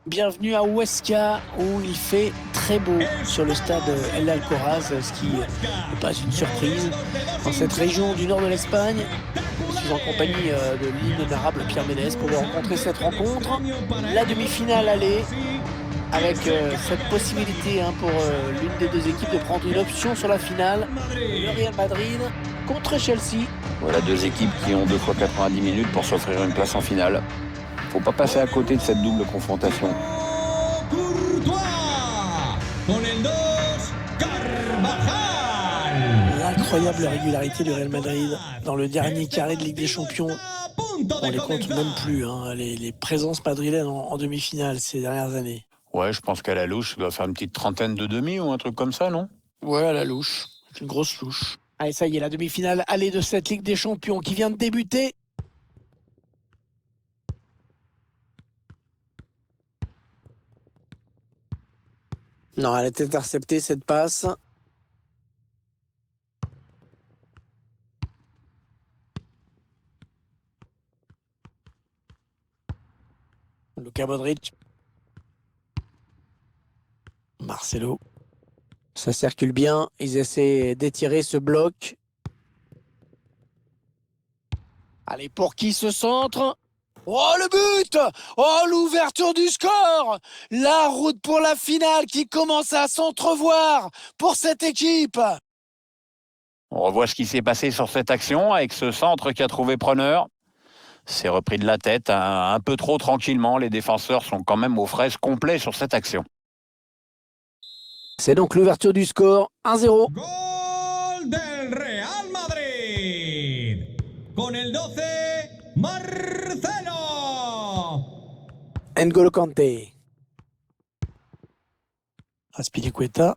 Bienvenue à Huesca où il fait très beau sur le stade El Alcoraz, ce qui n'est pas une surprise. Dans cette région du nord de l'Espagne, je suis en compagnie de l'inénarrable Pierre Ménès pour vous rencontrer cette rencontre. La demi-finale aller avec cette possibilité pour l'une des deux équipes de prendre une option sur la finale. Le Real Madrid contre Chelsea. Voilà deux équipes qui ont 2 fois 90 minutes pour s'offrir une place en finale. Faut pas passer à côté de cette double confrontation. L'incroyable régularité du Real Madrid dans le dernier carré de Ligue des Champions. On les compte même plus, les présences madrilènes en demi-finale ces dernières années. Ouais, je pense qu'à la louche, ça doit faire une petite trentaine de demi ou un truc comme ça, non? Ouais, à la louche. C'est une grosse louche. Allez, ça y est, la demi-finale aller de cette Ligue des Champions qui vient de débuter. Non, elle est interceptée, cette passe. Luka Modric. Marcelo. Ça circule bien. Ils essaient d'étirer ce bloc. Allez, pour qui ce centre? Oh, le but! Oh, l'ouverture du score! La route pour la finale qui commence à s'entrevoir pour cette équipe. On revoit ce qui s'est passé sur cette action avec ce centre qui a trouvé preneur. C'est repris de la tête un peu trop tranquillement. Les défenseurs sont quand même aux fraises complets sur cette action. C'est donc l'ouverture du score, 1-0. Gol del Real Madrid. Con el 12, Marcelo. N'Golo Kanté. Azpilicueta.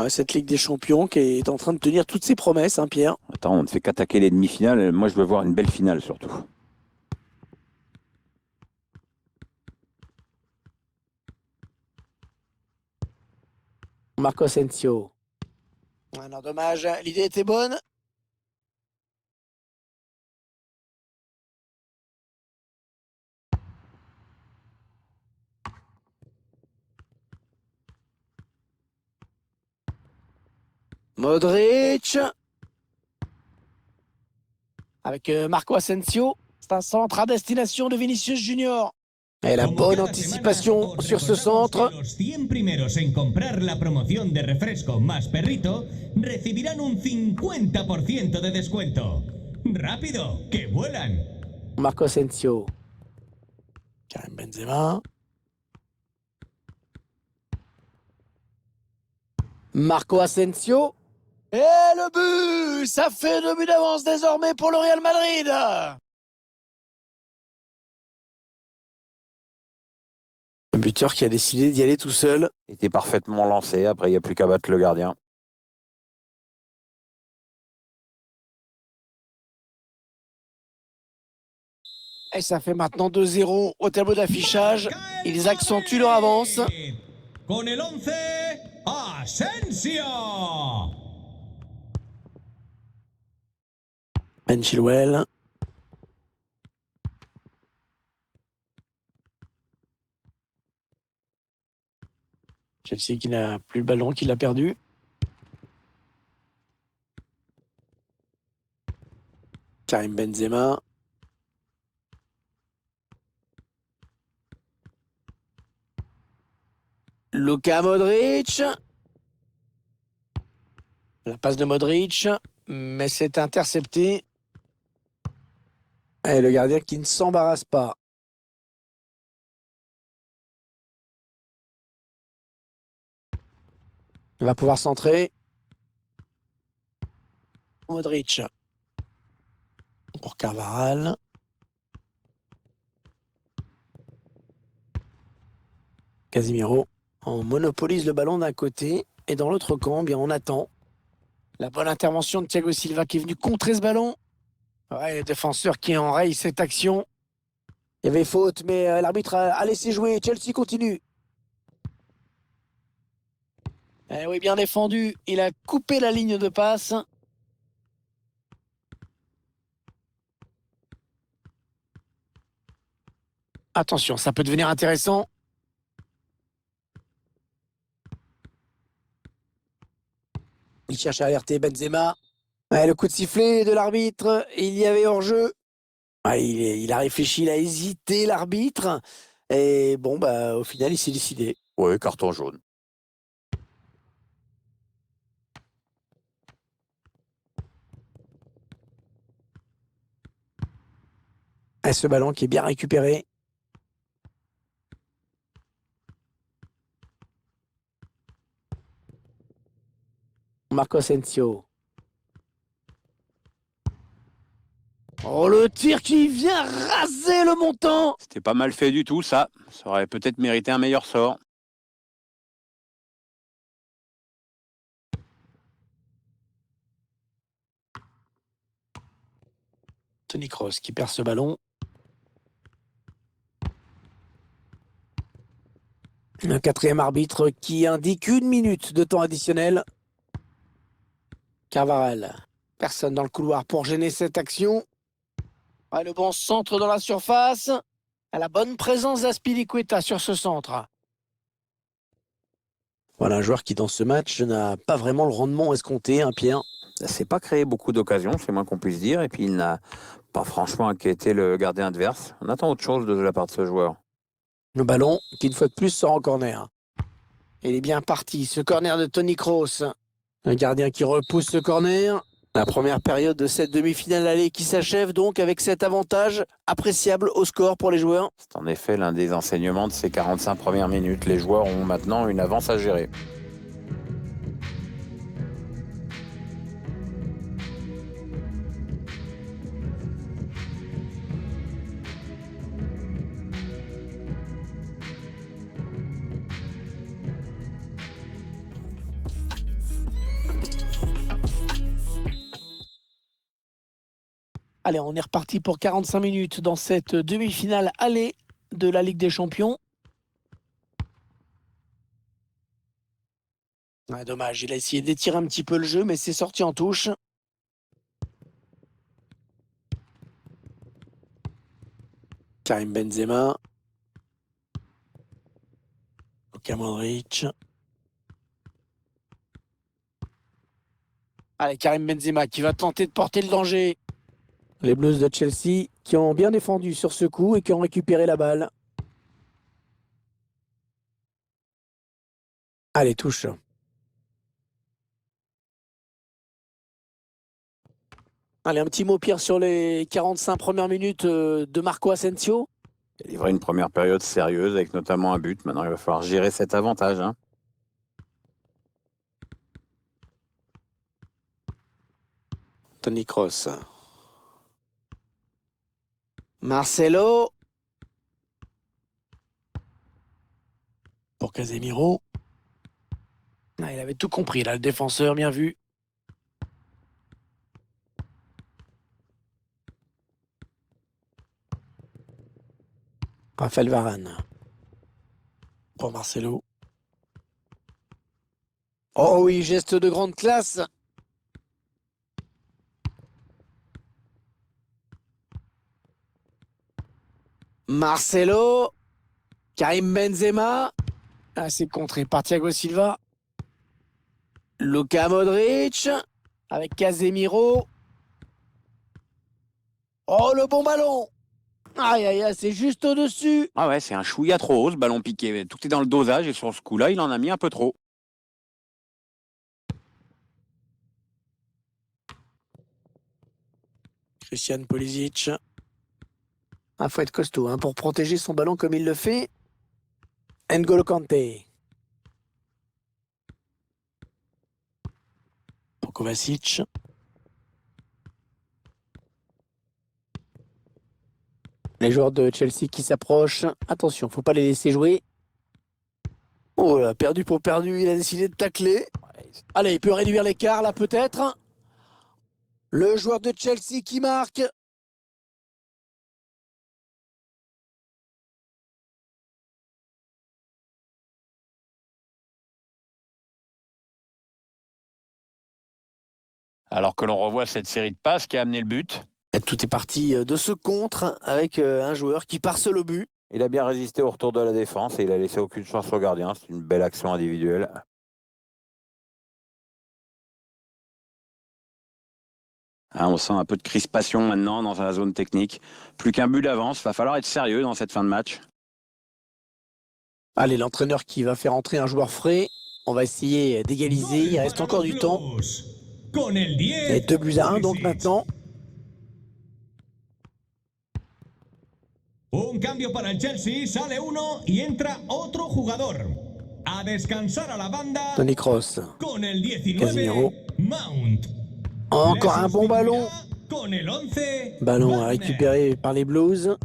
Cette Ligue des Champions qui est en train de tenir toutes ses promesses, Pierre. Attends, on ne fait qu'attaquer les demi-finales. Moi, je veux voir une belle finale surtout. Marco Asensio. Non, dommage, l'idée était bonne. Modric. Avec Marco Asensio. C'est un centre à destination de Vinicius Junior. Et la bonne anticipation sur ce centre. Los 100 primeros en comprar la promoción de refresco más perrito recibirán un 50% de descuento. ¡Rápido, que vuelan! Marco Asensio. Karim Benzema. Marco Asensio. Et le but! Ça fait 2 buts d'avance désormais pour le Real Madrid. Un buteur qui a décidé d'y aller tout seul. Il était parfaitement lancé. Après, il n'y a plus qu'à battre le gardien. Et ça fait maintenant 2-0 au tableau d'affichage. Ils accentuent leur avance. Con el 11, Asensio. Ben Chilwell. Chelsea qui n'a plus le ballon, qui l'a perdu. Karim Benzema. Luka Modric. La passe de Modric, mais c'est intercepté. Et le gardien qui ne s'embarrasse pas. Il va pouvoir centrer. Modric. Pour Carvajal. Casemiro. On monopolise le ballon d'un côté. Et dans l'autre camp, bien, on attend. La bonne intervention de Thiago Silva qui est venu contrer ce ballon. Ouais, le défenseur qui enraye cette action. Il y avait faute, mais l'arbitre a laissé jouer. Chelsea continue. Eh oui, bien défendu. Il a coupé la ligne de passe. Attention, ça peut devenir intéressant. cherche à alerter Benzema. Ouais, le coup de sifflet de l'arbitre, il y avait hors-jeu. Ouais, il a réfléchi, il a hésité, l'arbitre. Et bon, bah, au final, il s'est décidé. Oui, carton jaune. Et ce ballon qui est bien récupéré. Marco Asensio. Oh, le tir qui vient raser le montant. C'était pas mal fait du tout, ça. Ça aurait peut-être mérité un meilleur sort. Toni Kroos qui perd ce ballon. Un quatrième arbitre qui indique 1 minute de temps additionnel. Carvajal. Personne dans le couloir pour gêner cette action. Ouais, le bon centre dans la surface. À la bonne présence d'Azpilicueta sur ce centre. Voilà un joueur qui dans ce match n'a pas vraiment le rendement escompté, hein, Pierre. Ça s'est pas créé beaucoup d'occasions, c'est moins qu'on puisse dire. Et puis il n'a pas franchement inquiété le gardien adverse. On attend autre chose de la part de ce joueur. Le ballon qui une fois de plus sort en corner. Il est bien parti, ce corner de Toni Kroos. Un gardien qui repousse ce corner. La première période de cette demi-finale allée qui s'achève donc avec cet avantage appréciable au score pour les joueurs. C'est en effet l'un des enseignements de ces 45 premières minutes. Les joueurs ont maintenant une avance à gérer. Allez, on est reparti pour 45 minutes dans cette demi-finale allée de la Ligue des Champions. Ouais, dommage, il a essayé d'étirer un petit peu le jeu, mais c'est sorti en touche. Karim Benzema. Luka Modric. Allez, Karim Benzema qui va tenter de porter le danger. Les Blues de Chelsea qui ont bien défendu sur ce coup et qui ont récupéré la balle. Allez, touche. Allez, un petit mot, Pierre, sur les 45 premières minutes de Marco Asensio. Il a livré une première période sérieuse avec notamment un but. Maintenant, il va falloir gérer cet avantage, hein. Toni Kroos. Marcelo. Pour Casemiro. Ah, il avait tout compris, là, le défenseur, bien vu. Raphaël Varane. Pour Marcelo. Oh oui, geste de grande classe. Marcelo. Karim Benzema. Ah, c'est contré par Thiago Silva. Luka Modric. Avec Casemiro. Oh, le bon ballon. Aïe, aïe, aïe, c'est juste au-dessus. Ah ouais, c'est un chouïa trop haut, ce ballon piqué. Tout est dans le dosage et sur ce coup-là, il en a mis un peu trop. Christian Pulisic. Ah, faut être costaud hein, pour protéger son ballon comme il le fait. N'Golo Kanté. Pour Kovacic. Les joueurs de Chelsea qui s'approchent. Attention, faut pas les laisser jouer. Oh là, perdu pour perdu, il a décidé de tacler. Allez, il peut réduire l'écart là peut-être. Le joueur de Chelsea qui marque. Alors que l'on revoit cette série de passes qui a amené le but. Et tout est parti de ce contre avec un joueur qui part seul au but. Il a bien résisté au retour de la défense et il a laissé aucune chance au gardien. C'est une belle action individuelle. Ah, on sent un peu de crispation maintenant dans la zone technique. Plus qu'un but d'avance, va falloir être sérieux dans cette fin de match. Allez, l'entraîneur qui va faire entrer un joueur frais. On va essayer d'égaliser, il reste encore du temps. Et 2-1 donc maintenant. Un cambio para el Chelsea, sale uno y entra otro jugador. A descansar a la banda. Toni Kroos. Con el 19, Casemiro. Mount. Encore un bon ballon. Con el 11, Ballon récupéré par les Blues.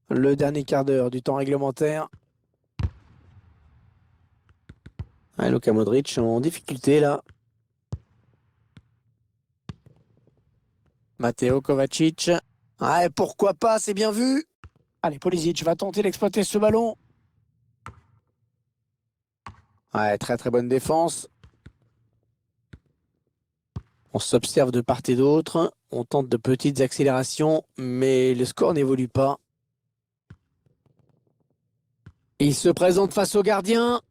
Le dernier quart d'heure du temps réglementaire. Ah, Luka Modric en difficulté là. Mateo Kovacic. Ah, pourquoi pas, c'est bien vu. Allez, Pulisic va tenter d'exploiter ce ballon. Ouais, très très bonne défense. On s'observe de part et d'autre. On tente de petites accélérations, mais le score n'évolue pas. Il se présente face au gardien.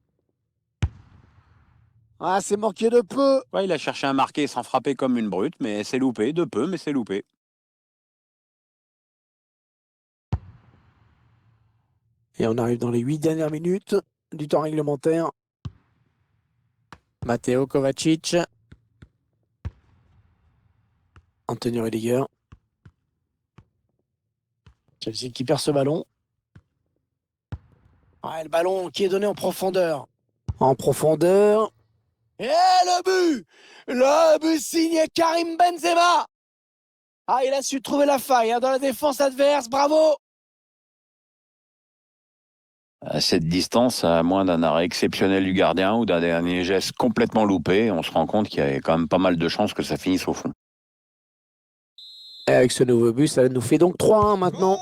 Ah, c'est manqué de peu. Ouais, il a cherché à marquer sans frapper comme une brute, mais c'est loupé, de peu, mais c'est loupé. Et on arrive dans les 8 dernières minutes du temps réglementaire. Mateo Kovacic. Antonio Rudiger. Chelsea qui perd ce ballon. Ouais, le ballon qui est donné en profondeur. En profondeur. Et le but! Le but signé Karim Benzema! Ah, il a su trouver la faille dans la défense adverse. Bravo! À cette distance, à moins d'un arrêt exceptionnel du gardien ou d'un dernier geste complètement loupé, on se rend compte qu'il y a quand même pas mal de chances que ça finisse au fond. Et avec ce nouveau but, ça nous fait donc 3-1 maintenant.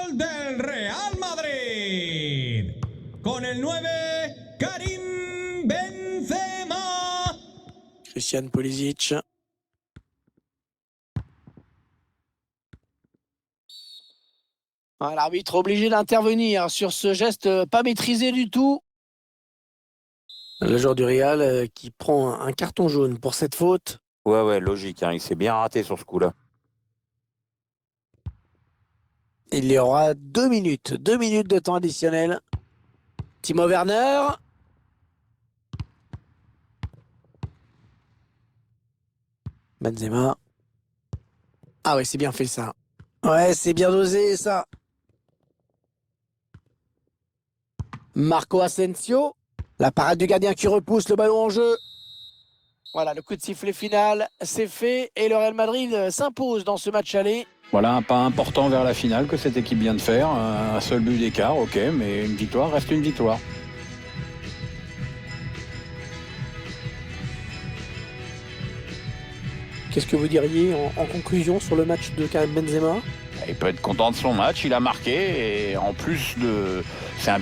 Gol del Real Madrid. Con el 9, Karim Benzema. Christian Pulisic. Ah, l'arbitre obligé d'intervenir sur ce geste pas maîtrisé du tout. Le joueur du Real qui prend un carton jaune pour cette faute. Ouais, logique, hein, il s'est bien raté sur ce coup-là. Il y aura 2 minutes. 2 minutes de temps additionnel. Timo Werner. Benzema. Ah ouais, c'est bien fait ça. Ouais, c'est bien dosé ça. Marco Asensio. La parade du gardien qui repousse le ballon en jeu. Voilà, le coup de sifflet final, c'est fait. Et le Real Madrid s'impose dans ce match aller. Voilà un pas important vers la finale que cette équipe vient de faire. Un seul but d'écart, ok, mais une victoire reste une victoire. Qu'est-ce que vous diriez en conclusion sur le match de Karim Benzema? Il peut être content de son match, il a marqué et en plus de... C'est un